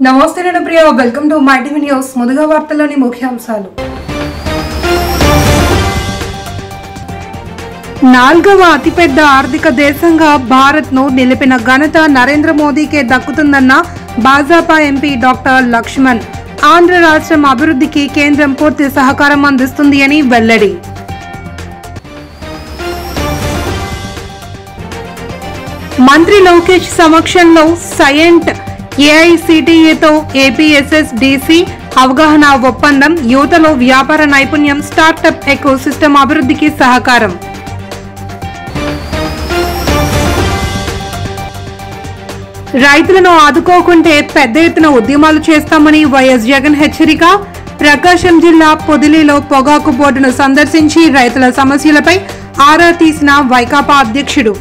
నమస్తే నేను Priya welcome to My TV news ముందుగా వార్తల్లోని ముఖ్యాంశాలు నాలుగవ అతిపెద్ద ఆర్థిక దేశంగా భారత్ను నిలిపిన ఘనత నరేంద్ర మోదీకే దక్కుతుందన్న భాజపా ఎంపీ డాక్టర్ లక్ష్మణ్ ఆంధ్ర రాష్ట్రం అభివృద్ధికి కేంద్రం పూర్తి సహకారం అందిస్తుంది అని వెల్లడి మంత్రి లోకేష్ సమక్షంలో సైయెంట్ ఏఐసిటిఈతో ఏపీఎస్ఎస్డిసి అవగాహన ఒప్పందం యువతలో వ్యాపార నైపుణ్యం స్టార్టప్ ఎకోసిస్టమ్ అభివృద్ధికి సహకారం రైతులను ఆదుకోకుంటే పెద్ద ఎత్తున ఉద్యమాలు చేస్తామని వైఎస్ జగన్ హెచ్చరిక ప్రకాశం జిల్లా పొదిలిలో పొగాకు బోర్డును సందర్శించి రైతుల సమస్యలపై ఆరా తీసిన వైకాపా అధ్యక్షుడు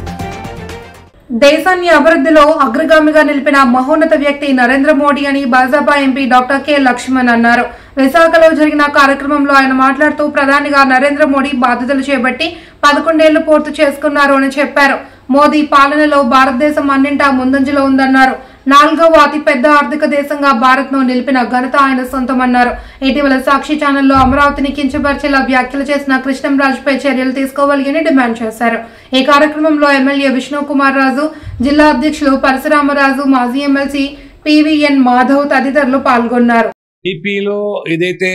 దేశాన్ని అభివృద్ధిలో అగ్రగామిగా నిలిపిన మహోన్నత వ్యక్తి నరేంద్ర మోడీ అని Bhajapa MP doctor K Laxman అన్నారు. విశాఖలో జరిగిన కార్యక్రమంలో ఆయన మాట్లాడుతూ ప్రధానిగా నరేంద్ర మోడీ బాధ్యతలు చేపట్టి 11 ఏళ్లు పూర్తి చేసుకున్నారు అని చెప్పారు. మోదీ పాలనలో భారతదేశం అన్నింటా ముందంజలో ఉందన్నారు. 4వ అతిపెద్ద ఆర్థిక దేశంగా భారత్ను నిలిపిన ఘనత ఆయన సొంతమన్నారు. ఇటీవల సాక్షి ఛానల్లో అమరావతిని కించపరిచేలా వ్యాఖ్యలు చేసిన కృష్ణంరాజుపై చర్యలు తీసుకోవాలి అని డిమాండ్ చేశారు. ఈ కార్యక్రమంలో ఎమ్మెల్యే విష్ణు కుమార్ రాజు, జిల్లా అధ్యక్షులు పరశురామరాజు, మాజీ ఎమ్మెల్సీ పివిఎన్ మాధవ్ తదితరులు పాల్గొన్నారు. ఏపీలో ఏదైతే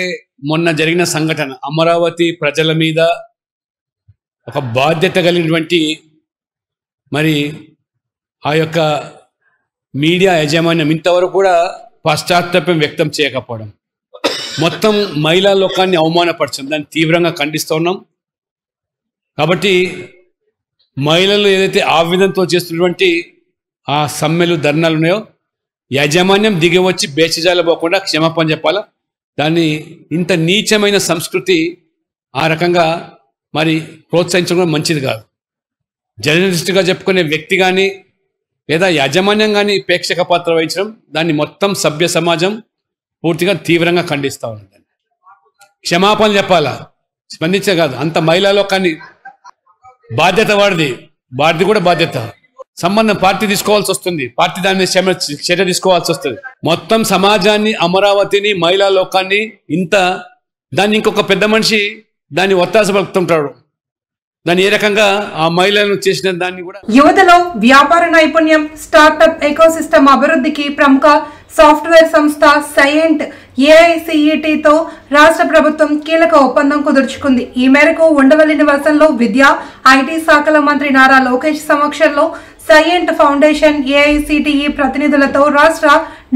మొన్న జరిగిన సంఘటన అమరావతి ప్రజల మీద ఒక బాధ్యత కలిగినటువంటి మరి ఆ యొక్క మీడియా యాజమాన్యం ఇంతవరకు కూడా పశ్చాత్తాపం వ్యక్తం చేయకపోవడం, మొత్తం మహిళా లోకాన్ని అవమానపరచడం, దాన్ని తీవ్రంగా ఖండిస్తూ ఉన్నాం. కాబట్టి మహిళలు ఏదైతే ఆవేదనతో చేస్తున్నటువంటి ఆ సమ్మెలు ధర్నాలు ఉన్నాయో యాజమాన్యం దిగి వచ్చి బేచజాల పోకుండా క్షమాపణ చెప్పాలా. దాన్ని ఇంత నీచమైన సంస్కృతి ఆ రకంగా మరి ప్రోత్సహించడం మంచిది కాదు. జర్నలిస్ట్గా చెప్పుకునే వ్యక్తి కానీ లేదా యాజమాన్యం కానీ ప్రేక్షక పాత్ర వహించడం, దాన్ని మొత్తం సభ్య సమాజం పూర్తిగా తీవ్రంగా ఖండిస్తూ ఉంది. క్షమాపణ చెప్పాలా, స్పందించే కాదు. అంత మహిళా లోకాన్ని బాధ్యత వాడిది కూడా బాధ్యత. సంబంధం పార్టీ తీసుకోవాల్సి వస్తుంది, పార్టీ దాన్ని చర్య తీసుకోవాల్సి వస్తుంది. మొత్తం సమాజాన్ని, అమరావతిని, మహిళా లోకాన్ని దాన్ని ఇంకొక పెద్ద మనిషి దాన్ని ఒత్తాస పలుకుతుంటాడు. దాన్ని ఏ రకంగా ఆ మహిళలను చేసిన దాన్ని కూడా యువతలో వ్యాపార నైపుణ్యం స్టార్టప్ ఎకోసిస్టమ్ అభివృద్ధికి ప్రముఖ సాఫ్ట్వేర్ సంస్థ సైయెంట్ ఏఐసిఈటితో రాష్ట్ర ప్రభుత్వం కీలక ఒప్పందం కుదుర్చుకుంది. ఈ మేరకు ఉండవల్లి నివాసంలో విద్యా ఐటీ శాఖల మంత్రి నారా లోకేష్ సమక్షంలో సైయెంట్ ఫౌండేషన్ ఏఐసిటిఈ ప్రతినిధులతో రాష్ట్ర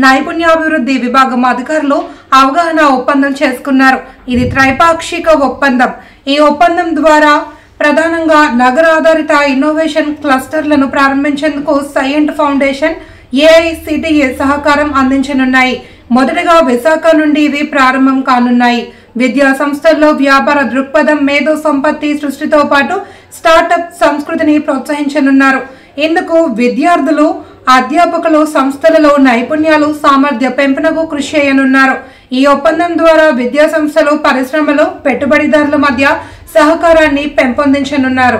నైపుణ్యాభివృద్ధి విభాగం అధికారులు అవగాహన ఒప్పందం చేసుకున్నారు. ఇది త్రైపాక్షిక ఒప్పందం. ఈ ఒప్పందం ద్వారా ప్రధానంగా నగర ఆధారిత ఇన్నోవేషన్ క్లస్టర్లను ప్రారంభించేందుకు సైయెంట్ ఫౌండేషన్ ఏఐసిటిఈ సహకారం అందించనున్నాయి. మొదటగా విశాఖ నుండి ఇవి ప్రారంభం కానున్నాయి. విద్యా సంస్థల్లో వ్యాపార దృక్పథం, మేధో సంపత్తి సృష్టితో పాటు స్టార్టప్ సంస్కృతిని ప్రోత్సహించనున్నారు. ఇందుకు విద్యార్థులు, అధ్యాపకులు సంస్థలలో నైపుణ్యాలు, సామర్థ్య పెంపునకు కృషి చేయనున్నారు. ఈ ఒప్పందం ద్వారా విద్యా సంస్థలు, పరిశ్రమలు, పెట్టుబడిదారుల మధ్య సహకారాన్ని పెంపొందించనున్నారు.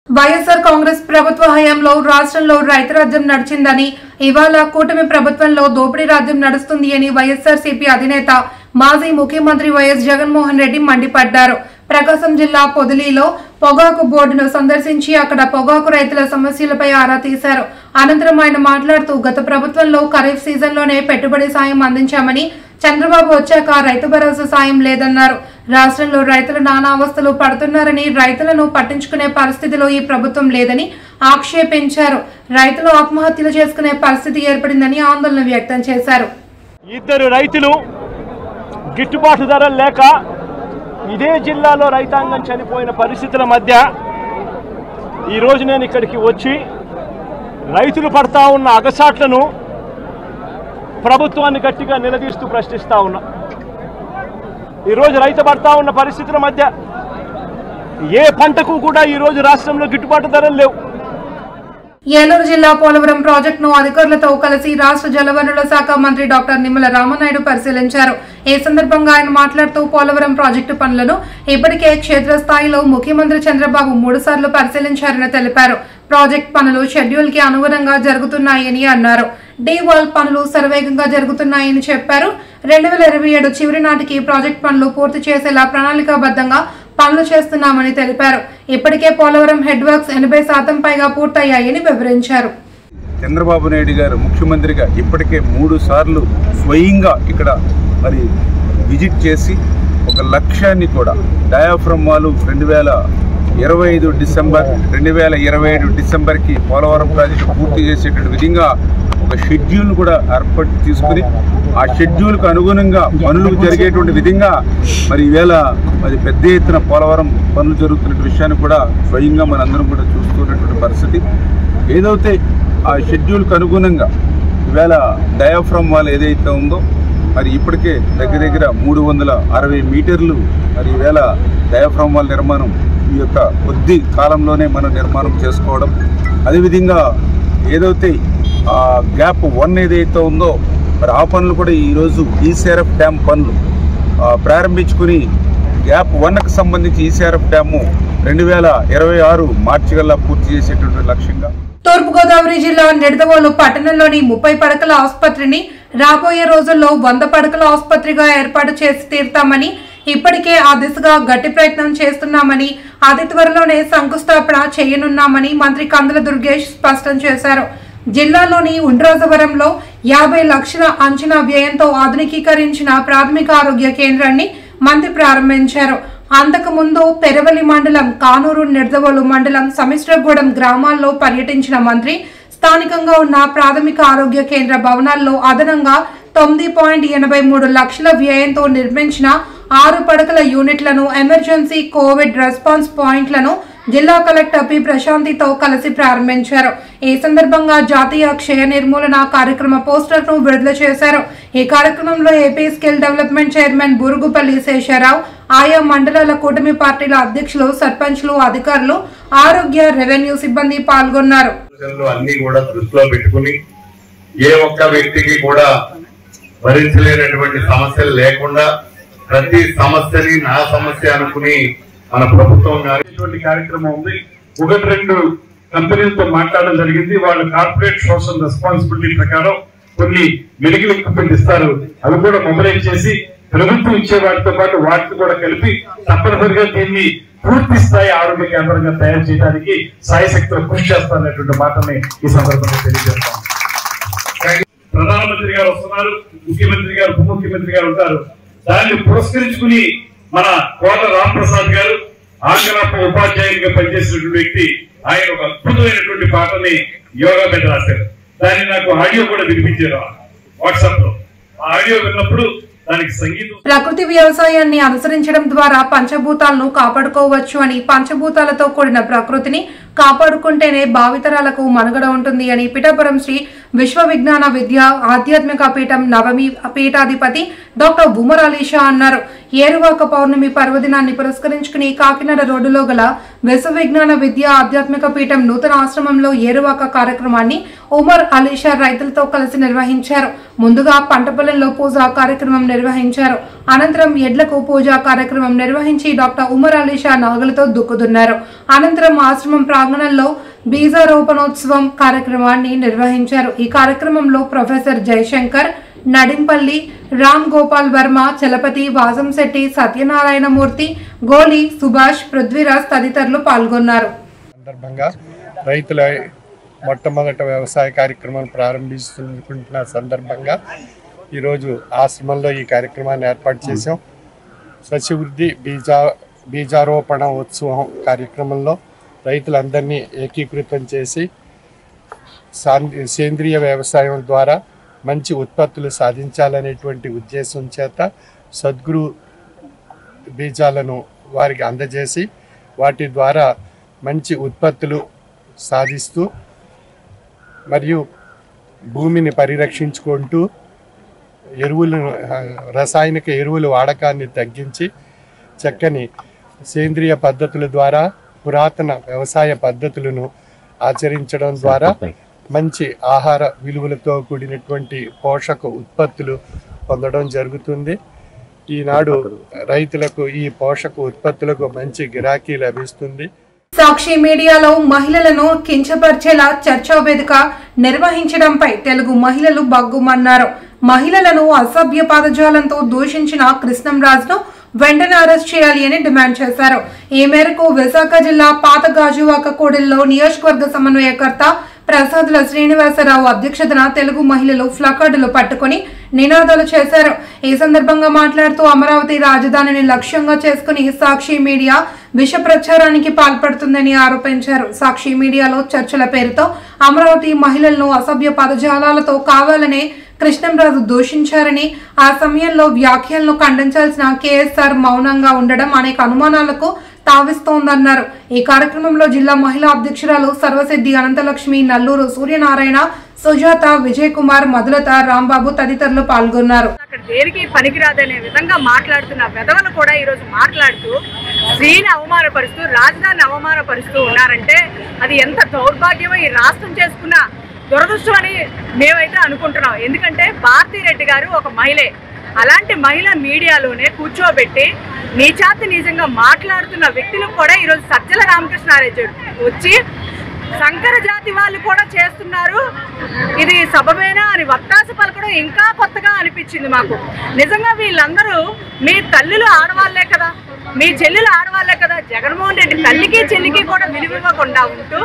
వైఎస్ఆర్ కాంగ్రెస్ ప్రభుత్వ హయాంలో రాష్ట్రంలో రైతు రాజ్యం నడిచిందని, ఇవాళ కూటమి ప్రభుత్వంలో దోపిడీ రాజ్యం నడుస్తుంది అని వైఎస్ఆర్సీపీ అధినేత మాజీ ముఖ్యమంత్రి వైఎస్ జగన్మోహన్ రెడ్డి మండిపడ్డారు. ప్రకాశం జిల్లా పొదిలిలో పొగాకు బోర్డును సందర్శించి అక్కడ పొగాకు రైతుల సమస్యలపై ఆరా తీశారు. అనంతరం ఆయన మాట్లాడుతూ గత ప్రభుత్వంలో ఖరీఫ్ సీజన్లోనే పెట్టుబడి సాయం అందించామని, చంద్రబాబు వచ్చాక రైతు భరోసా సాయం లేదన్నారు. రాష్ట్రంలో రైతులు నానా అవస్థలు పడుతున్నారని, రైతులను పట్టించుకునే పరిస్థితిలో ఈ ప్రభుత్వం లేదని ఆక్షేపించారు. రైతులు ఆత్మహత్యలు చేసుకునే పరిస్థితి ఏర్పడిందని ఆందోళన వ్యక్తం చేశారు. ఇద్దరు రైతులు గిట్టుబాటు ధర లేక ఇదే జిల్లాలో రైతాంగం చనిపోయిన పరిస్థితుల మధ్య ఈరోజు నేను ఇక్కడికి వచ్చి రైతులు పడతా ఉన్న అగసాట్లను ప్రభుత్వాన్ని గట్టిగా నిలదీస్తూ ప్రశ్నిస్తా ఉన్నా. ఈరోజు రైతు పడతా ఉన్న పరిస్థితుల మధ్య ఏ పంటకు కూడా ఈరోజు రాష్ట్రంలో గిట్టుబాటు ధరలు లేవు. ఏలూరు జిల్లా పోలవరం ప్రాజెక్టును అధికారులతో కలిసి రాష్ట్ర జలవనరుల శాఖ మంత్రి డాక్టర్ నిమ్మల రామనాయుడు పరిశీలించారు. ఈ సందర్భంగా ఆయన మాట్లాడుతూ పోలవరం ప్రాజెక్టు పనులను ఇప్పటికే క్షేత్రస్థాయిలో ముఖ్యమంత్రి చంద్రబాబు 3 సార్లు పరిశీలించారని తెలిపారు. ప్రాజెక్టు పనులు షెడ్యూల్ కి అనుగుణంగా జరుగుతున్నాయని అన్నారు. డీవాల్ పనులు శరవేగంగా జరుగుతున్నాయని చెప్పారు. 2027 చివరి నాటికి ప్రాజెక్టు పనులు పూర్తి చేసేలా ప్రణాళికాబద్ధంగా పనులు చేస్తున్నామని తెలిపారు. ఇప్పటికే పోలవరం హెడ్ వర్క్స్ 80% పైగా పూర్తయ్యాయని వివరించారు. చంద్రబాబు నాయుడు గారు ముఖ్యమంత్రిగా ఇప్పటికే 3 సార్లు స్వయంగా ఇక్కడ మరి విజిట్ చేసి ఒక లక్ష్యాన్ని కూడా డయాఫ్రమ్ వాల్ 2025 డిసెంబర్ 2027 డిసెంబర్కి పోలవరం ప్రాజెక్టు పూర్తి చేసేటువంటి విధంగా ఒక షెడ్యూల్ కూడా ఏర్పాటు తీసుకుని ఆ షెడ్యూల్కు అనుగుణంగా పనులు జరిగేటువంటి విధంగా మరి ఈవేళ మరి పెద్ద ఎత్తున పోలవరం పనులు జరుగుతున్న విషయాన్ని కూడా స్వయంగా మనందరం కూడా చూస్తున్నటువంటి పరిస్థితి. ఏదైతే ఆ షెడ్యూల్కు అనుగుణంగా ఈవేళ డయాఫ్రమ్ వాల్ ఏదైతే ఉందో మరి ఇప్పటికే దగ్గర 360 మీటర్లు మరి ఈవేళ డయాఫ్రమ్ వాల్ నిర్మాణం ఈ యొక్క కొద్ది కాలంలోనే మనం నిర్మాణం చేసుకోవడం, అదేవిధంగా ఏదైతే గ్యాప్ 1 ఏదైతే ఉందో మరి ఆ పనులు కూడా ఈరోజు ఈసీఆర్ఎఫ్ డ్యామ్ పనులు ప్రారంభించుకుని గ్యాప్ 1కు సంబంధించి ఈసీఆర్ఎఫ్ డ్యాము 2026 మార్చి కల్లా పూర్తి చేసేటువంటి లక్ష్యంగా. తూర్పుగోదావరి జిల్లా నిడదవోలు పట్టణంలోని 30 పడకల ఆసుపత్రిని రాబోయే రోజుల్లో 100 పడకల ఆసుపత్రిగా ఏర్పాటు చేసి తీరుతామని, ఇప్పటికే ఆ దిశగా గట్టి ప్రయత్నం చేస్తున్నామని, అతి త్వరలోనే శంకుస్థాపన చేయనున్నామని మంత్రి కందుల దుర్గేష్ స్పష్టం చేశారు. జిల్లాలోని ఉండ్రాజవరంలో 50 లక్షల అంచనా వ్యయంతో ఆధునికీకరించిన ప్రాథమిక ఆరోగ్య కేంద్రాన్ని మంత్రి ప్రారంభించారు. అంతకుముందు పెరవలి మండలం, కానూరు, నిడదవోలు మండలం, సమిశ్రగూడెం గ్రామాల్లో పర్యటించిన మంత్రి స్థానికంగా ఉన్న ప్రాథమిక ఆరోగ్య కేంద్ర భవనాల్లో అదనంగా 9.83 లక్షల వ్యయంతో నిర్మించిన 6 పడకల యూనిట్లను, ఎమర్జెన్సీ కోవిడ్ రెస్పాన్స్ పాయింట్లను జిల్లా కలెక్టర్ పి ప్రశాంతితో కలిసి ప్రారంభించారు. ఈ సందర్భంగా జాతీయ క్షయ నిర్మూలన కార్యక్రమ పోస్టర్ను విడుదల చేశారు. ఈ కార్యక్రమంలో AP skill development chairman Burugupalli Sesha Rao, ఆయా మండలాల కూటమి పార్టీల అధ్యక్షులు, సర్పంచ్లు, అధికారులు, ఆరోగ్య, రెవెన్యూ సిబ్బంది పాల్గొన్నారు. అన్ని కూడా దృష్టిలో పెట్టుకుని ఏ ఒక్క వ్యక్తికి కూడా భరించలేనటువంటి సమస్యలు లేకుండా ప్రతి సమస్యని నా సమస్య అనుకుని మన ప్రభుత్వం కార్యక్రమం ఉంది. 1-2 కంపెనీలతో మాట్లాడడం జరిగింది. వాళ్ళు కార్పొరేట్ సోషల్ రెస్పాన్సిబిలిటీ ప్రకారం కొన్ని మెడికల్ ఎక్విప్మెంట్ ఇస్తారు. అవి కూడా మొబైలైజ్ చేసి ప్రభుత్వం ఇచ్చే వాటితో పాటు వాటిని కూడా కలిపి తప్పనిసరిగా దీన్ని పూర్తి స్థాయి ఆరోగ్య కేంద్రంగా తయారు చేయడానికి సాయశక్తిలో కృషి చేస్తాననేటువంటి మాటని ఈ సందర్భంగా తెలియజేస్తాం. ప్రధానమంత్రి గారు వస్తున్నారు, ముఖ్యమంత్రి గారు, ఉప ముఖ్యమంత్రి గారు ఉంటారు. దాన్ని పురస్కరించుకుని మన కోట రాంప్రసాద్ గారు ఆంగ్లపు ఉపాధ్యాయునిగా పనిచేసినటువంటి వ్యక్తి, ఆయన ఒక అద్భుతమైనటువంటి పాటని యోగా మీద రాశారు. దాన్ని నాకు ఆడియో కూడా వినిపించారు వాట్సాప్ లో. ఆ ఆడియో విన్నప్పుడు దానికి సంగీతం. ప్రకృతి వ్యవసాయాన్ని అనుసరించడం ద్వారా పంచభూతాలను కాపాడుకోవచ్చు అని, పంచభూతాలతో కూడిన ప్రకృతిని కాపాడుకుంటేనే భావితరాలకు మనుగడ ఉంటుంది అని పిఠాపురం శ్రీ విశ్వ విజ్ఞాన విద్య ఆధ్యాత్మిక పీఠం నవమి పీఠాధిపతి డాక్టర్ ఉమర్ అలీ షా అన్నారు. ఏరువాక పౌర్ణమి పర్వదినాన్ని పురస్కరించుకుని కాకినాడ రోడ్డులో గల విశ్వ విజ్ఞాన విద్య ఆధ్యాత్మిక పీఠం నూతన ఆశ్రమంలో ఏరువాక కార్యక్రమాన్ని ఉమర్ అలీ షా రైతులతో కలిసి నిర్వహించారు. ముందుగా పంట పొలంలో పూజా కార్యక్రమం నిర్వహించారు. అనంతరం ఎడ్లకు పూజా కార్యక్రమం నిర్వహించి డాక్టర్ ఉమర్ అలీ షా నాగలతో దుక్కుదున్నారు. అనంతరం ఆశ్రమం ప్రాంగణంలో బీజారోపణోత్సవం కార్యక్రమాన్ని నిర్వహించారు. ఈ కార్యక్రమంలో ప్రొఫెసర్ జయశంకర్, నడింపల్లి, రామ్ గోపాల్ వర్మ, చలపతి, వాజంశెట్టి, సత్యనారాయణమూర్తి, గోలి, సుభాష్, పృథ్వీరాజ్ తదితరులు పాల్గొన్నారు. సందర్భంగా రైతుల మొట్టమొదట వ్యవసాయ కార్యక్రమాన్ని ప్రారంభిస్తున్న సందర్భంగా ఈరోజు ఆశ్రమంలో ఈ కార్యక్రమాన్ని ఏర్పాటు చేశాం. సస్యవృద్ధి బీజారోపణ ఉత్సవం కార్యక్రమంలో రైతులందరినీ ఏకీకృతం చేసి సేంద్రియ వ్యవసాయం ద్వారా మంచి ఉత్పత్తులు సాధించాలనేటువంటి ఉద్దేశం చేత సద్గురు బీజాలను వారికి అందజేసి వాటి ద్వారా మంచి ఉత్పత్తులు సాధిస్తూ మరియు భూమిని పరిరక్షించుకుంటూ రసాయనిక ఎరువుల వాడకాన్ని తగ్గించి చక్కని సేంద్రియ పద్ధతుల ద్వారా పురాతన వ్యవసాయ పద్ధతులను ఆచరించడం ద్వారా మంచి ఆహార విలువలతో కూడినటువంటి పోషక ఉత్పత్తులు పొందడం జరుగుతుంది. ఈనాడు రైతులకు ఈ పోషక ఉత్పత్తులకు మంచి గిరాకీ లభిస్తుంది. సాక్షి మీడియాలో మహిళలను కించపరిచేలా చర్చా వేదిక నిర్వహించడంపై తెలుగు మహిళలు బగ్గుమన్నారు. మహిళలను అసభ్య పదజాలంతో దూషించిన కృష్ణంరాజును వెంటనే అరెస్ట్ చేయాలి అని డిమాండ్ చేశారు. ఈ మేరకు విశాఖ జిల్లా పాత గాజువాక కూడలిలో నియోజకవర్గ సమన్వయకర్త ప్రసాదుల శ్రీనివాసరావు అధ్యక్షతన తెలుగు మహిళలు ప్లకార్డులు పట్టుకుని నినాదాలు చేశారు. ఈ సందర్భంగా మాట్లాడుతూ అమరావతి రాజధానిని లక్ష్యంగా చేసుకుని సాక్షి మీడియా విష ప్రచారానికి పాల్పడుతుందని ఆరోపించారు. సాక్షి మీడియాలో చర్చల పేరుతో అమరావతి మహిళలను అసభ్య పదజాలాలతో కావాలనే కృష్ణంరాజు దూషించారని, ఆ సమయంలో వ్యాఖ్యలను ఖండించాల్సిన కేఎస్ఆర్ మౌనంగా ఉండడం అనేక అనుమానాలకు తావిస్తోందన్నారు. ఈ కార్యక్రమంలో జిల్లా మహిళా అధ్యక్షురాలు సర్వసిద్ధి అనంతలక్ష్మి, నల్లూరు సూర్యనారాయణ, సుజాత, విజయ్ కుమార్, మధులత, రాంబాబు తదితరులు పాల్గొన్నారు. దేనికి పనికిరాదనే విధంగా మాట్లాడుతున్న వెధవలు కూడా ఈరోజు మాట్లాడుతూ స్త్రీని అవమానపరుస్తూ రాజధానిని అవమానపరుస్తూ ఉన్నారంటే అది ఎంత దౌర్భాగ్యమో ఈ రాష్ట్రం చేసుకున్న దురదృష్టం అని మేమైతే అనుకుంటున్నాం. ఎందుకంటే భారతీరెడ్డి గారు ఒక మహిళే. అలాంటి మహిళ మీడియాలోనే కూర్చోబెట్టి నీచాతి నిజంగా మాట్లాడుతున్న వ్యక్తులకు కూడా ఈరోజు సజ్జల రామకృష్ణారెడ్డి వచ్చి సంకర జాతి వాళ్ళు కూడా చేస్తున్నారు, ఇది సబబేనా అని వత్తాసు పలకడం ఇంకా కొత్తగా అనిపించింది మాకు. నిజంగా వీళ్ళందరూ మీ తల్లులు ఆడవాళ్లే కదా, మీ చెల్లెలు ఆడవాళ్లే కదా. జగన్మోహన్ రెడ్డి తల్లికి చెల్లికి కూడా విలువివ్వకుండా ఉంటూ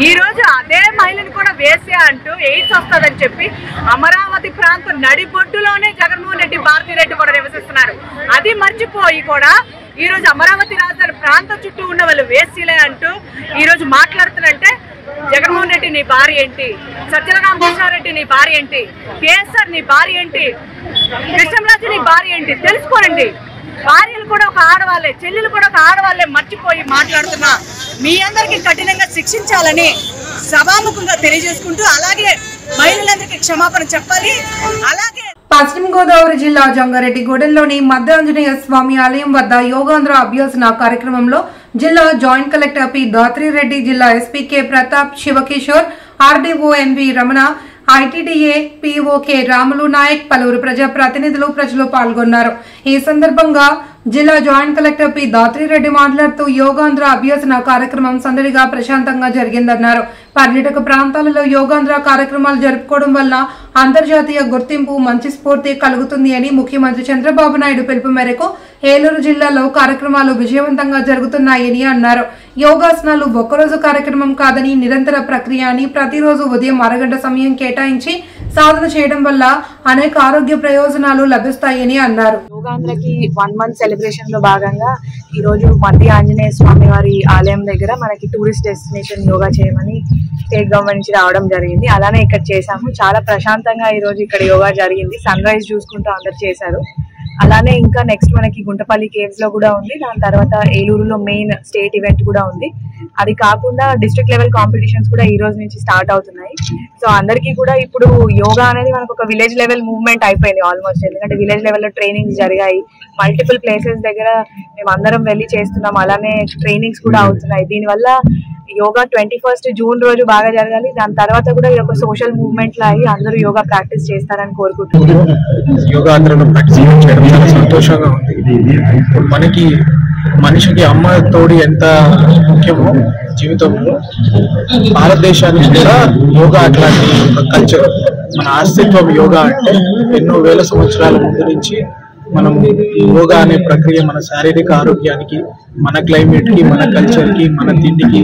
ఈరోజు అదే మహిళను కూడా వేసే అంటూ ఎయిడ్స్ వస్తుందని చెప్పి అమరావతి ప్రాంతం నడిబొడ్డులోనే జగన్మోహన్ రెడ్డి, భారతీరెడ్డి కూడా నివసిస్తున్నారు. అది మర్చిపోయి కూడా ఈరోజు అమరావతి రాజధాని ప్రాంతం చుట్టూ ఉన్న వాళ్ళు వేసీలే అంటూ ఈరోజు మాట్లాడుతున్నారంటే జగన్మోహన్ రెడ్డి నీ భార్య ఏంటి, సజ్జల రామకృష్ణారెడ్డి నీ భార్య ఏంటి, కేఎస్ఆర్ నీ భార్య ఏంటి, కృష్ణంరాజు నీ భార్య ఏంటి తెలుసుకోరండి. భార్యలు కూడా ఒక ఆడవాళ్ళే, చెల్లెలు కూడా ఒక ఆడవాళ్ళే మర్చిపోయి మాట్లాడుతున్నా మీ అందరికీ కఠినంగా శిక్షించాలని సభాముఖంగా తెలియజేసుకుంటూ అలాగే మహిళలందరికీ క్షమాపణ చెప్పాలి. అలాగే పశ్చిమ గోదావరి జిల్లా జంగారెడ్డిగూడెంలోని మధ్య ఆంజనేయ స్వామి ఆలయం వద్ద యోగాంధ్ర అభ్యసన కార్యక్రమంలో జిల్లా జాయింట్ కలెక్టర్ పి దాత్రిరెడ్డి, జిల్లా SP K Pratap, Shiva Kishore, RDO NV Ramana, ITDA PO K Ramulu Naik, పలువురు ప్రజాప్రతినిధులు, ప్రజలు పాల్గొన్నారు. ఈ సందర్భంగా జిల్లా జాయింట్ కలెక్టర్ పి దాత్రిరెడ్డి మాట్లాడుతూ యోగాంధ్ర అభ్యసన కార్యక్రమం సందడిగా ప్రశాంతంగా జరిగిందన్నారు. పర్యాటక ప్రాంతాలలో యోగాంధ్ర కార్యక్రమాలు జరుపుకోవడం వల్ల అంతర్జాతీయ గుర్తింపు, మంచి స్ఫూర్తి కలుగుతుంది అని ముఖ్యమంత్రి చంద్రబాబు నాయుడు పిలుపు మేరకు ఏలూరు జిల్లాలో కార్యక్రమాలు విజయవంతంగా జరుగుతున్నాయని అన్నారు. యోగాసనాలు ఒక్కరోజు కార్యక్రమం కాదని నిరంతర ప్రక్రియ అని, ప్రతిరోజు ఉదయం అరగంట సమయం కేటాయించి సాధన చేయడం వల్ల అనేక ఆరోగ్య ప్రయోజనాలు లభిస్తాయని అన్నారు. యోగాంధ్రకి 1 month సెలబ్రేషన్ లో భాగంగా ఈ రోజు మధ్య ఆంజనేయ స్వామి వారి ఆలయం దగ్గర మనకి టూరిస్ట్ డెస్టినేషన్ యోగా చేయమని స్టేట్ గవర్నమెంట్ నుంచి రావడం జరిగింది. అలానే ఇక్కడ చేశాము. చాలా ప్రశాంతంగా ఈ రోజు ఇక్కడ యోగా జరిగింది. సన్ రైజ్ చూసుకుంటూ అందరు చేశారు. అలానే ఇంకా నెక్స్ట్ మనకి గుంటపల్లి కేవ్స్ లో కూడా ఉంది. దాని తర్వాత ఏలూరులో మెయిన్ స్టేట్ ఈవెంట్ కూడా ఉంది. అది కాకుండా డిస్ట్రిక్ట్ లెవెల్ కాంపిటీషన్స్ కూడా ఈ రోజు నుంచి స్టార్ట్ అవుతున్నాయి. సో అందరికీ కూడా ఇప్పుడు యోగా అనేది మనకు ఒక విలేజ్ లెవెల్ మూవ్మెంట్ అయిపోయింది ఆల్మోస్ట్. ఎందుకంటే విలేజ్ లెవెల్లో ట్రైనింగ్స్ జరిగాయి. మల్టిపుల్ ప్లేసెస్ దగ్గర మేము అందరం వెళ్ళి చేస్తున్నాం. అలానే ట్రైనింగ్స్ కూడా అవుతున్నాయి. దీనివల్ల యోగా 21st జూన్ రోజు బాగా జరగాలి. దాని తర్వాత కూడా ఇది ఒక సోషల్ మూవ్మెంట్ లా అయ్యి అందరూ యోగా ప్రాక్టీస్ చేస్తారని కోరుకుంటున్నాను. యోగా అందరూ ప్రాక్టీస్ చేయడం చాలా సంతోషంగా ఉంది. మనకి మనిషికి అమ్మ తోడు ఎంత ముఖ్యమో జీవితంలో, భారతదేశానికి కూడా యోగా అట్లాంటి ఒక కల్చర్, మన అస్తిత్వం యోగా అంటే ఎన్నో వేల సంవత్సరాల ముందు నుంచి మనం యోగా అనే ప్రక్రియ మన శారీరక ఆరోగ్యానికి, మన క్లైమేట్ కి, మన కల్చర్ కి, మన తిండికి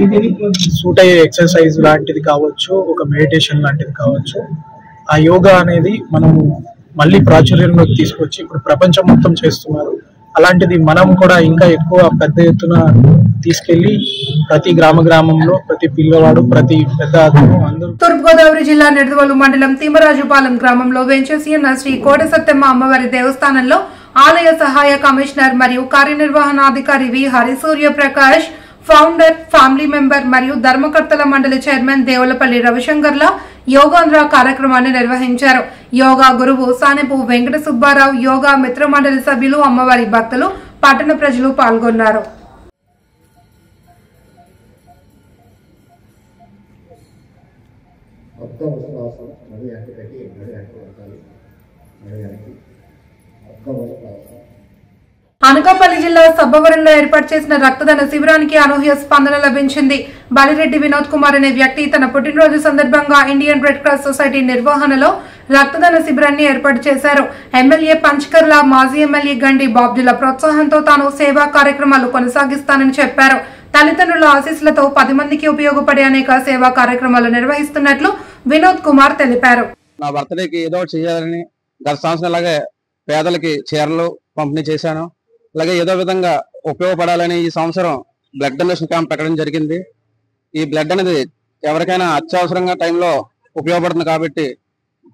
సూట్ అయ్యే ఎక్సర్సైజ్ లాంటిది కావచ్చు, ఒక మెడిటేషన్ లాంటిది కావచ్చు. ఆ యోగా అనేది మనము మళ్ళీ ప్రాచుర్యంలోకి తీసుకొచ్చి ఇప్పుడు ప్రపంచం మొత్తం చేస్తున్నారు. అలాంటిది మనం కూడా ఇంకా ఎక్కువ పెద్ద ఎత్తున తీసుకెళ్లి ప్రతి గ్రామంలో ప్రతి పిల్లవాడు, ప్రతి పెద్ద అందరూ. తూర్పుగోదావరి జిల్లా నిడదవోలు మండలం తిమ్మరాజుపాలెం గ్రామంలో వెంచేసి ఉన్న శ్రీ కోట సత్తెమ్మ అమ్మవారి దేవస్థానంలో ఆలయ సహాయ కమిషనర్ మరియు కార్యనిర్వహణాధికారి వి Harisurya Prakash, founder, family member మరియు ధర్మకర్తల మండలి చైర్మన్ దేవులపల్లి రవిశంకర్ల యోగాంధ్ర కార్యక్రమాన్ని నిర్వహించారు. యోగా గురువు సానెపు వెంకట సుబ్బారావు, యోగా మిత్ర మండలి సభ్యులు, అమ్మవారి భక్తులు, పట్టణ ప్రజలు పాల్గొన్నారు. మొత్తం అవసరం అవసరం నడు వెనక్కి పెట్టి నడు వెనక్కి పెట్టాలి. నడు వెనక్కి మొత్తం అవసరం. అనకాపల్లి జిల్లా సబ్బవరంలో ఏర్పాటు చేసిన రక్తదాన శిబిరానికి అనూహ్య స్పందన లభించింది. బాలిరెడ్డి వినోద్ కుమార్ అనే వ్యక్తి తన పుట్టినరోజు సందర్భంగా ఇండియన్ రెడ్ క్రాస్ సొసైటీ నిర్వహణలో రక్తదాన శిబిరాన్ని ఏర్పాటు చేశారు. ఎమ్మెల్యే పంచకర్ల, మాజీ ఎమ్మెల్యే గండి బాబ్జీల ప్రోత్సాహంతో తాను సేవా కార్యక్రమాలు కొనసాగిస్తానని చెప్పారు. తల్లిదండ్రుల ఆశీస్సులతో 10 మందికి ఉపయోగపడే అనేక సేవా కార్యక్రమాలు నిర్వహిస్తున్నట్లు వినోద్ కుమార్ తెలిపారు. నా బర్త్డేకి ఏదో చేయాలని గత సంవత్సరం అలాగే పేదలకి చీరలు పంపిణీ చేశాను. అలాగే ఏదో విధంగా ఉపయోగపడాలని ఈ సంవత్సరం బ్లడ్ డొనేషన్ క్యాంప్ పెట్టడం జరిగింది. ఈ బ్లడ్ అనేది ఎవరికైనా అత్యవసరంగా టైంలో ఉపయోగపడుతుంది కాబట్టి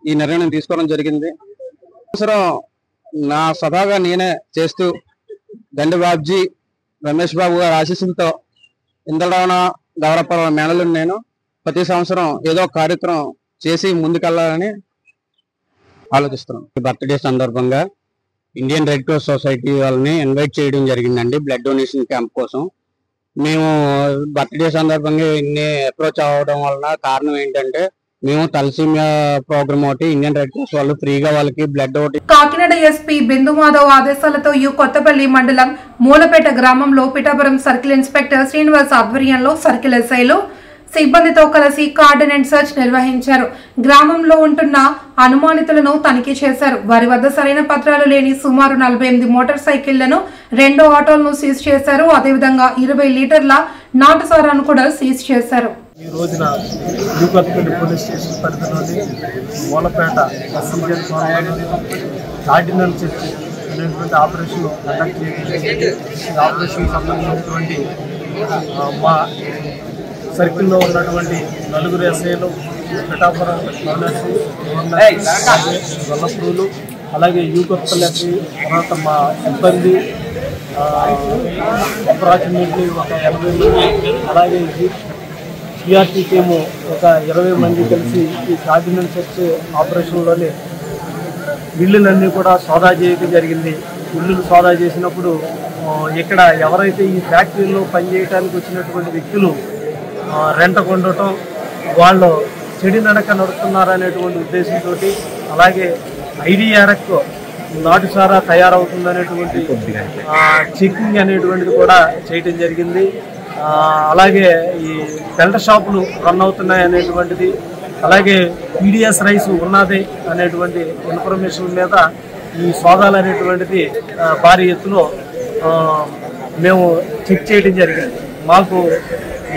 ఈ నిర్ణయం తీసుకోవడం జరిగింది. సంవత్సరం నా సభగా నేనే చేస్తూ గండి బాబ్జీ, రమేష్ బాబు గారి ఆశీస్సులతో ఇంద్రరావణ గౌరవపరం మేనలు నేను ప్రతి సంవత్సరం ఏదో కార్యక్రమం చేసి ముందుకెళ్లాలని ఆలోచిస్తున్నాం. బర్త్డే సందర్భంగా ఇండియన్ రెడ్ క్రాస్ సొసైటీ వాళ్ళని ఇన్వైట్ చేయడం జరిగిందండి బ్లడ్ డొనేషన్ క్యాంప్ కోసం. మేము బర్త్డే సందర్భంగా ఇన్ని అప్రోచ్ అవ్వడం వలన కారణం ఏంటంటే మేము తలసీమియా ప్రోగ్రామ్ ఒకటి ఇండియన్ రెడ్ క్రాస్ వాళ్ళు ఫ్రీగా వాళ్ళకి బ్లడ్ ఒకటి. కాకినాడ ఎస్పీ బిందు మాధవ్ ఆదేశాలతో కొత్తపల్లి మండలం మూలపేట గ్రామంలో పిఠాపురం సర్కిల్ ఇన్స్పెక్టర్ శ్రీనివాస్ ఆధ్వర్యంలో సర్కిల్ ఎస్ఐలు సిబ్బందితో కలిసి కార్డినెంట్ సర్చ్ నిర్వహించారు. గ్రామంలో ఉంటున్న అనుమానితులను తనిఖీ చేశారు. వారి వద్ద సరైన పత్రాలు లేని సుమారు 48 మోటార్ సైకిళ్లను, 2 ఆటోలను సీజ్ చేశారు. అదేవిధంగా 20 లీటర్ల నాటుసారాను కూడా సీజ్ చేశారు. ఈ రోజున న్యూకొత్తపల్లి పోలీస్ స్టేషన్ పరిధిలోని మూలపేట ఎస్సీజన్ కార్డినల్ చర్చ్ అనేటువంటి ఆపరేషన్ కండక్ట్ చేయడం. ఈ ఆపరేషన్ సంబంధించినటువంటి మా సర్కిల్లో ఉన్నటువంటి 4 ఎస్ఐలు, పిఠాపురం, గొల్లపూలు, అలాగే యూకొత్తపల్లి ఎస్ఐ, తర్వాత మా సిబ్బంది అప్రాక్సిమేట్లీ ఒక 80 మంది, అలాగే సిఆర్టీ టీము ఒక 20 మంది కలిసి ఈ కార్డినల్ చర్చ్ ఆపరేషన్లోనే ఇళ్ళులన్నీ కూడా సోదా చేయడం జరిగింది. ఇళ్ళు సోదా చేసినప్పుడు ఇక్కడ ఎవరైతే ఈ ఫ్యాక్టరీలో పనిచేయడానికి వచ్చినటువంటి వ్యక్తులు రెంట కొండటం, వాళ్ళు చెడి నడక నడుపుతున్నారనేటువంటి ఉద్దేశంతో, అలాగే ఐడిఆర్ఎక్ నాటుసారా తయారవుతుందనేటువంటి చెకింగ్ అనేటువంటిది కూడా చేయటం జరిగింది. అలాగే ఈ బెల్ట్ షాపులు రన్ అవుతున్నాయి అనేటువంటిది, అలాగే పీడిఎస్ రైస్ ఉన్నది అనేటువంటి ఇన్ఫర్మేషన్ మీద ఈ సోదాలు అనేటువంటిది భారీ ఎత్తులో మేము చెక్ చేయడం జరిగింది. మాకు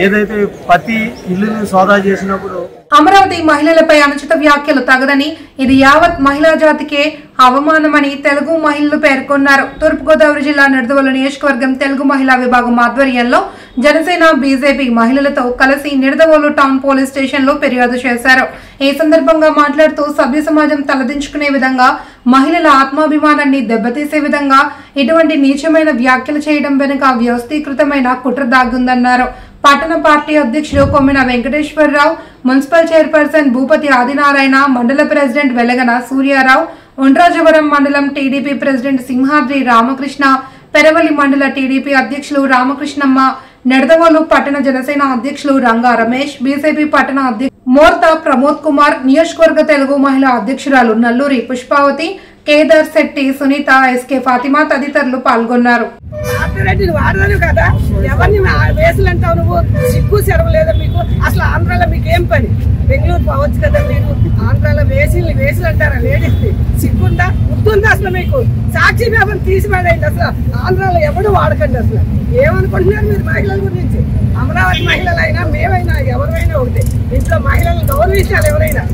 ఏదైతే ప్రతి ఇల్లుని సోదా చేసినప్పుడు అమరావతి మహిళలపై అనుచిత వ్యాఖ్యలు తగదని, ఇది యావత్ మహిళా జాతికే అవమానమని తెలుగు మహిళలు పేర్కొన్నారు. తూర్పుగోదావరి జిల్లా నిడదవోలు నియోజకవర్గం తెలుగు మహిళా విభాగం ఆధ్వర్యంలో జనసేన, బీజేపీ మహిళలతో కలిసి నిడదవోలు టౌన్ పోలీస్ స్టేషన్ లో ఫిర్యాదు చేశారు. ఈ సందర్భంగా మాట్లాడుతూ సభ్య సమాజం తలదించుకునే విధంగా, మహిళల ఆత్మాభిమానాన్ని దెబ్బతీసే విధంగా ఇటువంటి నీచమైన వ్యాఖ్యలు చేయడం వెనుక వ్యవస్థీకృతమైన కుట్ర దాగుందన్నారు. పట్టణ పార్టీ అధ్యక్షుడు కొమ్మిన వెంకటేశ్వరరావు, మున్సిపల్ చైర్పర్సన్ భూపతి ఆదినారాయణ, మండల ప్రెసిడెంట్ వెలగన సూర్యారావు, ఉండ్రాజవరం మండలం టీడీపీ ప్రెసిడెంట్ సింహాద్రి రామకృష్ణ, పెరవలి మండల టీడీపీ అధ్యక్షులు రామకృష్ణమ్మ, నిడదవోలు పట్టణ జనసేన అధ్యక్షులు రంగా రమేష్, బీజేపీ పట్టణ అధ్యక్షులు మోర్తా ప్రమోద్ కుమార్, నియోజకవర్గ తెలుగు మహిళా అధ్యక్షురాలు నల్లూరి పుష్పావతి, కేదార్ శెట్టి, సునీత, ఎస్కే ఫాతిమా తదితరులు పాల్గొన్నారు. వాడదాను కదా, ఎవరిని వేసులు అంటావు నువ్వు? సిగ్గు సెలవు లేదా మీకు? అసలు ఆంధ్రాలో మీకు ఏం పని? బెంగళూరు పోవచ్చు కదా మీరు. ఆంధ్రాలో వేసులు అంటారా? లేడీస్ సిగ్గుందా, గుర్తుందా అసలు మీకు? సాక్షి పేపర్ తీసిపడేయండి. అసలు ఆంధ్రాలో ఎవరు వాడకండి. అసలు ఏమనుకుంటున్నారు మీరు మహిళల గురించి? అమరావతి మహిళలైనా మేమైనా ఎవరైనా ఒకటి. ఇంట్లో మహిళలను గౌరవించాలి ఎవరైనా.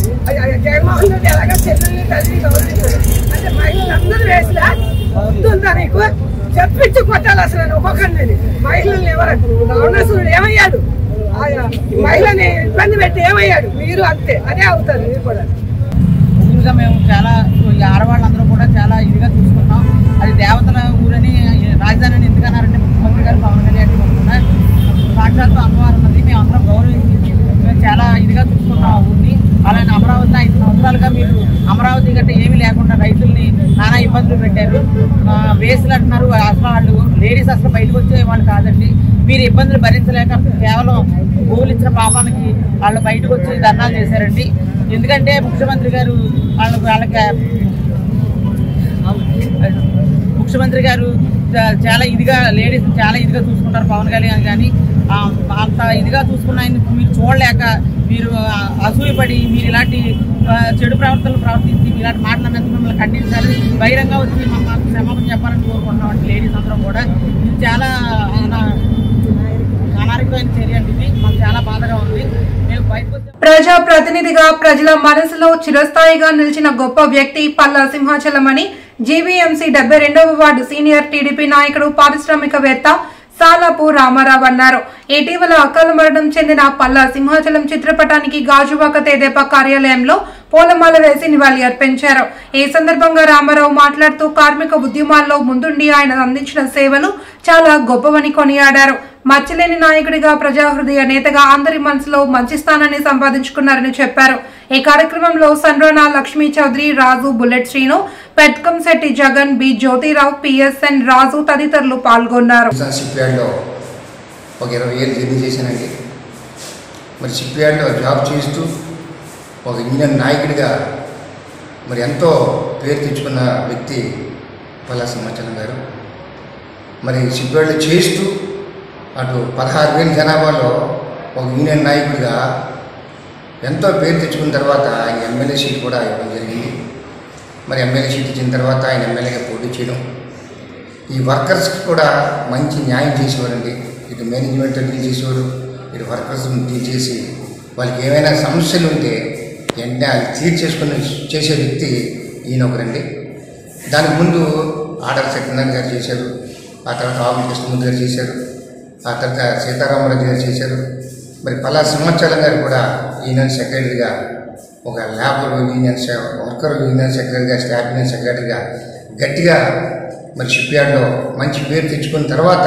జగన్మోహన్ రెడ్డి ఎలాగా చెల్లెల్ని తల్లిని గౌరవించాలి అంటే మహిళలు అందరూ వేసినా గుర్తుందా నీకు? చెప్పించి కొట్టాలి అసలు ఒక్కొక్కరిని. మహిళల్ని ఎవరు? రావణాసురుడు ఏమయ్యాడు? మహిళని ఇబ్బంది పెట్టి ఏమయ్యాడు? మీరు అంతే, అదే అవుతారు మీరు కూడా. ముందుగా మేము చాలా ఆడవాళ్ళందరూ కూడా చాలా ఇదిగా చూసుకున్నాం. అది దేవతల ఊరని, రాజధాని అని ఎందుకన్నారంటే ముఖ్యమంత్రి గారు, పవన్ కళ్యాణ్ గారు సాక్షాత్తు అమ్మవారు ఉన్నది. మేము అందరం గౌరవించి చాలా ఇదిగా చూసుకుంటాం ఆ ఊరిని. అలానే అమరావతి 5 సంవత్సరాలుగా మీరు అమరావతి గట్ట ఏమీ లేకుండా రైతుల్ని నానా ఇబ్బందులు పెట్టారు. వేసులు అంటున్నారు, అసలు వాళ్ళు లేడీస్ అసలు బయటకు వచ్చే వాళ్ళు కాదండి. మీరు ఇబ్బందులు భరించలేక కేవలం భూములు ఇచ్చిన పాపానికి వాళ్ళు బయటకు వచ్చి ధర్నాలు చేశారండి. ఎందుకంటే ముఖ్యమంత్రి గారు ముఖ్యమంత్రి గారు చాలా ఇదిగా లేడీస్ చాలా ఇదిగా చూసుకుంటారు పవన్ కళ్యాణ్. కానీ అంత ఇదిగా చూసుకున్న ఆయన మీరు చూడలేక మీరు అసూయపడి మీరు ఇలాంటి చెడు ప్రవర్తనలు ప్రవర్తించి ఇలాంటి మాటలన్నందుకు మిమ్మల్ని ఖండించాలి, బహిరంగ వచ్చి మాకు క్షమాపణ చెప్పాలని కోరుకుంటున్నాం లేడీస్ అందరం కూడా. ఇది చాలా అనారోగ్యమైన చర్య అండి. ఇది మాకు చాలా బాధగా ఉంది. మేము బయటకు ప్రజా ప్రతినిధిగా ప్రజల మనసులో చిరస్థాయిగా నిలిచిన గొప్ప వ్యక్తి పల్లా సింహాచలం అని జీవీఎంసీ 72వ వార్డు సీనియర్ టీడీపీ నాయకుడు పారిశ్రామికవేత్త సాలాపు రామారావు అన్నారు. ఇటీవల అకాల మరణం చెందిన పల్లా సింహాచలం చిత్రపటానికి గాజువాక తెదేపా కార్యాలయంలో పూలమాల వేసి నివాళి అర్పించారు. ఈ సందర్భంగా రామారావు మాట్లాడుతూ కార్మిక ఉద్యమాల్లో ముందుండి ఆయన అందించిన సేవలు చాలా గొప్పవని కొనియాడారు. మచ్చలేని నాయకుడిగా ప్రజాహృదయ నేతగా అందరి మనసులో మంచి స్థానాన్ని సంపాదించుకున్నారని చెప్పారు. ఈ కార్యక్రమంలో సన్రానా Lakshmi Chowdary, Raju, bullet Srinu, Petkamsetti Jagan, B Jyothirao, PSN Raju తదితరులు పాల్గొన్నారు. ఒక 20 ఏళ్ళు జర్నీ చేశానండి. మరి షిప్యార్డ్లో జాబ్ చేస్తూ ఒక ఇండియన్ నాయకుడిగా మరి ఎంతో పేరు తెచ్చుకున్న వ్యక్తి పల్లా సింహాచలం గారు. మరి షిప్యార్డ్లో చేస్తూ అటు 16,000 జనాభాలో ఒక యూనియన్ నాయకుడిగా ఎంతో పేరు తెచ్చుకున్న తర్వాత ఆయన ఎమ్మెల్యే సీట్ కూడా ఇవ్వడం జరిగింది. మరి ఎమ్మెల్యే సీట్ ఇచ్చిన తర్వాత ఆయన ఎమ్మెల్యేగా పోటీ చేయడం, ఈ వర్కర్స్కి కూడా మంచి న్యాయం చేసేవారండి. ఇటు మేనేజ్మెంట్ డీల్ చేసేవారు, ఇటు వర్కర్స్ డీల్ చేసి వాళ్ళకి ఏమైనా సమస్యలు ఉంటే వెంటనే అది తీర్చేసుకుని చేసే వ్యక్తి ఈయన ఒకరండి. దానికి ముందు ఆర్డర్ సత్యనారాయణ గారు చేశారు, ఆ తర్వాత ఆవుల కృష్ణమూర్తి గారు చేశారు, ఆ తర్వాత సీతారామరాజు గారు చేశారు. మరి పల్లా సింహాచలం గారు కూడా యూనియన్ సెక్రటరీగా, ఒక లేబర్ యూనియన్ వర్కర్ యూనియన్ సెక్రటరీగా, స్టాఫ్ యూనియన్ సెక్రటరీగా గట్టిగా మరి షిప్యార్డ్లో మంచి పేరు తెచ్చుకున్న తర్వాత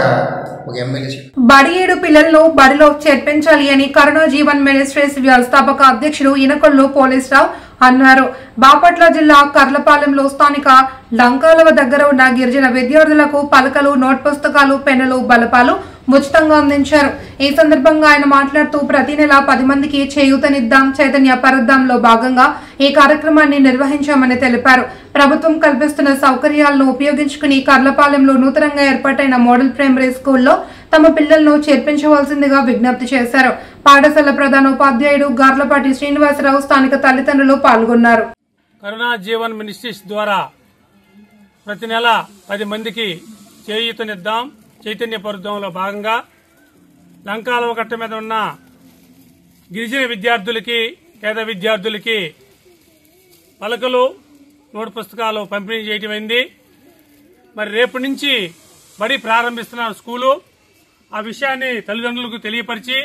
ఒక ఎమ్మెల్యే. బడియేడు పిల్లలను బడిలో చేర్పించాలి అని కరుణా జీవన్ మినిస్ట్రీస్ వ్యవస్థాపక అధ్యక్షుడు ఇనకొల్లు పోలీసరావు అన్నారు. బాపట్ల జిల్లా కర్లపాలెంలో స్థానిక లంకాలవ దగ్గర ఉన్న గిరిజన విద్యార్థులకు పలకలు, నోట్ పుస్తకాలు, పెన్నులు, బలపాలు ఉచితంగా అందించారు. ఈ సందర్భంగా ఆయన మాట్లాడుతూ ప్రతి నెల 10 మందికి చేయూతనిద్దాం, చైతన్య పరుద్దాంలో భాగంగా ఈ కార్యక్రమాన్ని నిర్వహించామని తెలిపారు. ప్రభుత్వం కల్పిస్తున్న సౌకర్యాలను ఉపయోగించుకుని కర్లపాలెంలో నూతనంగా ఏర్పాటైన మోడల్ ప్రైమరీ స్కూల్లో తమ పిల్లలను చేర్పించవలసిందిగా విజ్ఞప్తి చేశారు. పాఠశాల ప్రధానోపాధ్యాయుడు గార్లపాటి శ్రీనివాసరావు, స్థానిక తల్లిదండ్రులు పాల్గొన్నారు. కరుణా జీవన్ మినిస్ట్రీస్ ద్వారా ప్రతి నెల 10 మందికి చేయూతనిద్దాం, చైతన్య పరుద్దంలో భాగంగా లంకాలవ కట్ట మీద ఉన్న గిరిజన విద్యార్థులకి, పేద విద్యార్థులకి పలకలు, నోటు పుస్తకాలు పంపిణీ చేయటమైంది. మరి రేపటి నుంచి బడి ప్రారంభిస్తున్నారు స్కూలు. ఆ విషయాన్ని తల్లిదండ్రులకు తెలియపరిచి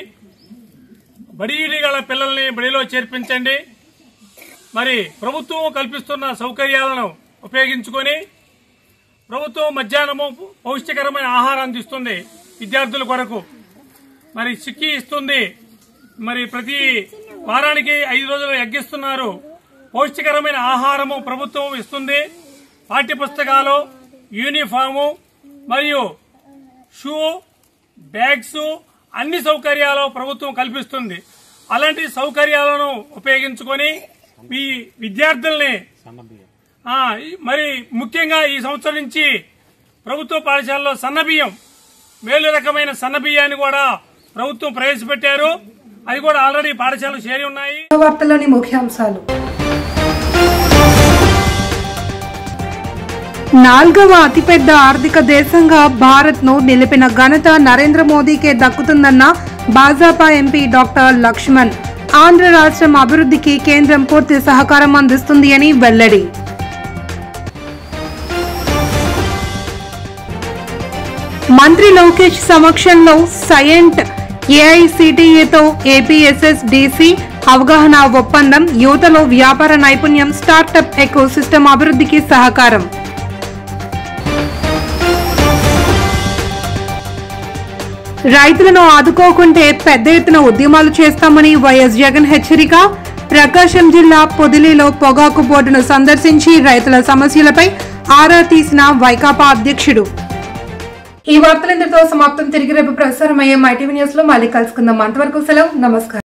బడిలో గల పిల్లల్ని బడిలో చేర్పించండి. మరి ప్రభుత్వం కల్పిస్తున్న సౌకర్యాలను ఉపయోగించుకొని ప్రభుత్వం మధ్యాహ్నము పౌష్టికరమైన ఆహారం అందిస్తుంది విద్యార్థుల కొరకు. మరి చిక్కీ ఇస్తుంది. మరి ప్రతి వారానికి 5 రోజులు ఎగ్గిస్తున్నారు. పౌష్టికరమైన ఆహారము ప్రభుత్వం ఇస్తుంది. పాఠ్య పుస్తకాలు, యూనిఫాము మరియు షూ, బ్యాగ్స్ అన్ని సౌకర్యాలు ప్రభుత్వం కల్పిస్తుంది. అలాంటి సౌకర్యాలను ఉపయోగించుకొని మీ విద్యార్థుల్ని మరి ముఖ్యంగా ఈ సంవత్సరం నుంచి ప్రభుత్వ పాఠశాలలో సన్నబియ్యం, మేలు రకమైన సన్నబియ్యాన్ని కూడా ప్రభుత్వం ప్రవేశపెట్టారు. అది కూడా ఆల్రెడీ పాఠశాలలు చేరి ఉన్నాయి. వార్తలోని ముఖ్యాంశాలు. 4వ అతిపెద్ద ఆర్థిక దేశంగా భారత్ ను నిలిపిన ఘనత నరేంద్ర మోదీకే దక్కుతుందన్న భాజపా ఎంపీ డాక్టర్ లక్ష్మణ్. ఆంధ్ర రాష్ట్రం అభివృద్ధికి కేంద్రం పూర్తి సహకారం అందిస్తుంది అని వెల్లడి. మంత్రి లోకేష్ సమక్షంలో సైయెంట్ ఏఐసిటిఏతో ఏపీఎస్ఎస్డిసి అవగాహన ఒప్పందం. యువతలో వ్యాపార నైపుణ్యం, స్టార్టప్ ఎకో సిస్టమ్ అభివృద్ధికి సహకారం. రైతులను ఆదుకోకుంటే పెద్ద ఎత్తున ఉద్యమాలు చేస్తామని వైఎస్ జగన్ హెచ్చరిక. ప్రకాశం జిల్లా పొదిలిలో పొగాకు బోర్డును సందర్శించి రైతుల సమస్యలపై ఆరా తీసిన వైకాపా అధ్యక్షుడు. ఈ వార్తలు ఇంతటితో సమాప్తం. తిరిగి రేపు ప్రసారమయ్యే మైటీవీ న్యూస్ లో మళ్ళీ కలుసుకుందాం. అంతవరకు సెలవు. నమస్కారం.